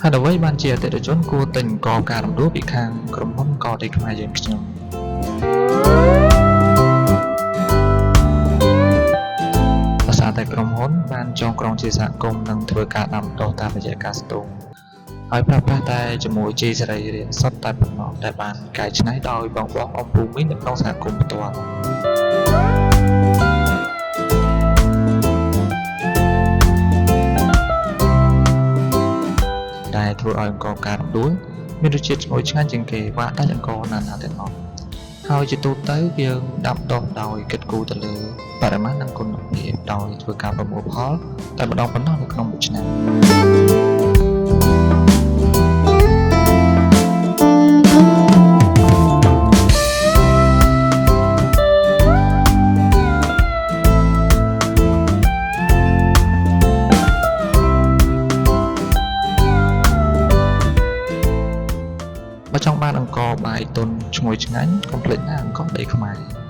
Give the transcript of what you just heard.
ហេតុអ្វីបានជាអតិថិជនគួរទិញអង្ករការរំដួលពីខាងក្រុមហ៊ុនអង្ករដីខ្មែរយើងខ្ញុំដោយសារតែក្រុមហ៊ុនបានចងក្រងជាសហគមន៍និងធ្វើការដាំដុះតាមរយៈការស្ទូងហើយប្រើប្រាស់តែជាមួយជីសរីរាង្គសុទ្ធតែប៉ុណ្ណោះដែលបានកែច្នៃដោយបងប្អូនអំពូមីននៅក្នុងសហគមន៍ផ្ទាល់ដែលធ្វើឲ្យអង្ករការរំដួលមានរសជាតិឈ្ងុយឆ្ងាញ់ជាងគេវាក់ដាច់អង្ករណាៗទាំងអស់ហើយជាទូទៅយើងដាំដុះដោយគិតគូរទៅលើបរិមាណនិងគុណភាពដោយធ្វើការប្រមូលផលតែម្ដងប៉ុណ្ណោះនៅក្នុងមួយឆ្នាំបើចង់បានអង្ករបាយទុនឈ្ងុយឆ្ងាញ់កុំភ្លេចណាអង្ករដីខ្មែរ